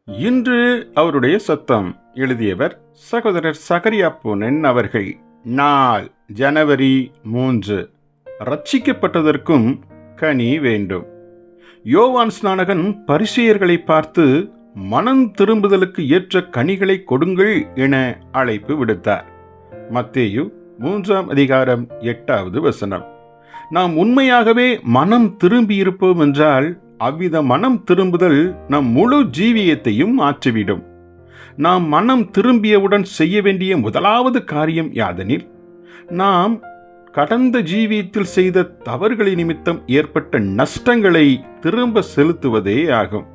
இன்று அவருடைய சத்தம். எழுதியவர் சகோதரர் சகரியா பொன்னன் அவர்கள். நாள் ஜனவரி 3. ரட்சிக்கப்பட்டதற்கும் கனி வேண்டும். யோவான் ஸ்நானகன் பரிசேயர்களை பார்த்து மனம் திரும்புதலுக்கு ஏற்ற கனிகளை கொடுங்கள் என அழைப்பு விடுத்தார். மத்தேயு 3:8. நாம் உண்மையாகவே மனம் திரும்பியிருப்போம் என்றால் அவ்வித மனம் திரும்புதல் நம் முழு ஜீவியத்தையும் மாற்றிவிடும். நாம் மனம் திரும்பியவுடன் செய்ய வேண்டிய முதலாவது காரியம் யாதெனில், நாம் கடந்த ஜீவியத்தில் செய்த தவறுகளின் நிமித்தம் ஏற்பட்ட நஷ்டங்களை திரும்ப செலுத்துவதே ஆகும்.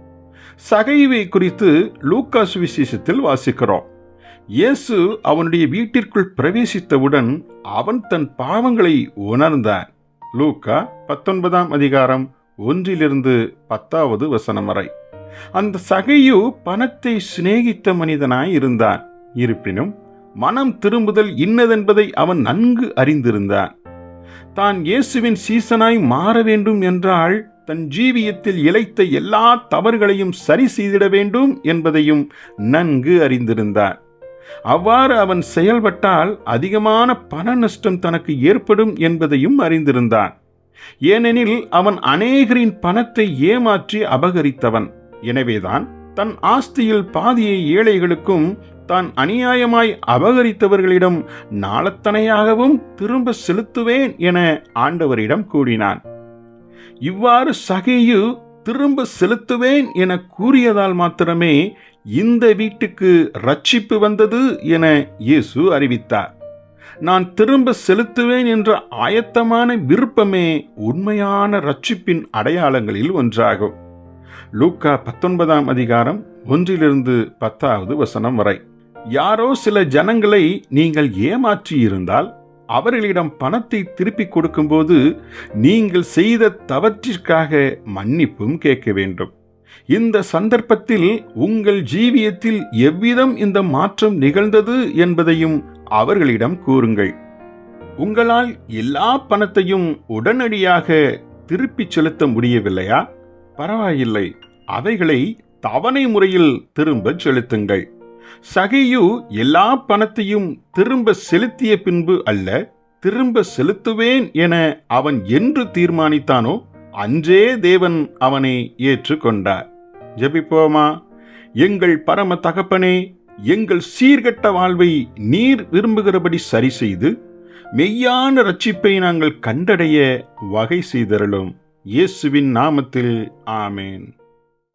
சகைவை குறித்து லூக்கா சுவிசேஷத்தில் வாசிக்கிறோம். இயேசு அவனுடைய வீட்டிற்குள் பிரவேசித்தவுடன் அவன் தன் பாவங்களை உணர்ந்தான். லூக்கா 19:1-10 வரை. அந்த சகையு பணத்தை சிநேகித்த மனிதனாய் இருந்தான். இருப்பினும் மனம் திரும்புதல் இன்னதென்பதை அவன் நன்கு அறிந்திருந்தான். தான் இயேசுவின் சீசனாய் மாற வேண்டும் என்றால் தன் ஜீவியத்தில் இழைத்த எல்லா தவறுகளையும் சரி செய்திட வேண்டும் என்பதையும் நன்கு அறிந்திருந்தான். அவ்வாறு அவன் செயல்பட்டால் அதிகமான பண நஷ்டம் தனக்கு ஏற்படும் என்பதையும் அறிந்திருந்தான். ஏனெனில் அவன் அநேகரின் பணத்தை ஏமாற்றி அபகரித்தவன். எனவேதான் தன் ஆஸ்தியில் பாதியை ஏழைகளுக்கும் தான் அநியாயமாய் அபகரித்தவர்களிடம் நாளத்தனையாகவும் திரும்ப செலுத்துவேன் என ஆண்டவரிடம் கூறினான். இவ்வாறு சகேயு திரும்ப செலுத்துவேன் என கூறியதால் மாத்திரமே இந்த வீட்டுக்கு ரட்சிப்பு வந்தது என இயேசு அறிவித்தார். நான் திரும்ப செலுத்துவேன் என்ற ஆயத்தமான விருப்பமே உண்மையான ரட்சிப்பின் அடையாளங்களில் ஒன்றாகும். லூக்கா 19:1-10 வரை. யாரோ சில ஜனங்களை நீங்கள் ஏமாற்றியிருந்தால் அவர்களிடம் பணத்தை திருப்பிக் கொடுக்கும்போது நீங்கள் செய்த தவற்றிற்காக மன்னிப்பும் கேட்க வேண்டும். இந்த சந்தர்ப்பத்தில் உங்கள் ஜீவியத்தில் எவ்விதம் இந்த மாற்றம் நிகழ்ந்தது என்பதையும் அவர்களிடம் கூறுங்கள். உங்களால் எல்லா பணத்தையும் உடனடியாக திருப்பிச் செலுத்த முடியவில்லையா? பரவாயில்லை, அவைகளை தவணை முறையில் திரும்ப செலுத்துங்கள். சகேயு எல்லா பணத்தையும் திரும்ப செலுத்திய பின்பு அல்ல, திரும்ப செலுத்துவேன் என அவன் என்று தீர்மானித்தானோ அன்றே தேவன் அவனை ஏற்றுக்கொண்டார். ஜெபிப்போமா. எங்கள் பரம தகப்பனே, எங்கள் சீர்கெட்ட வாழ்வை நீர் விரும்புகிறபடி சரி செய்து மெய்யான ரட்சிப்பை நாங்கள் கண்டடைய வகை செய்தருளும். இயேசுவின் நாமத்தில் ஆமேன்.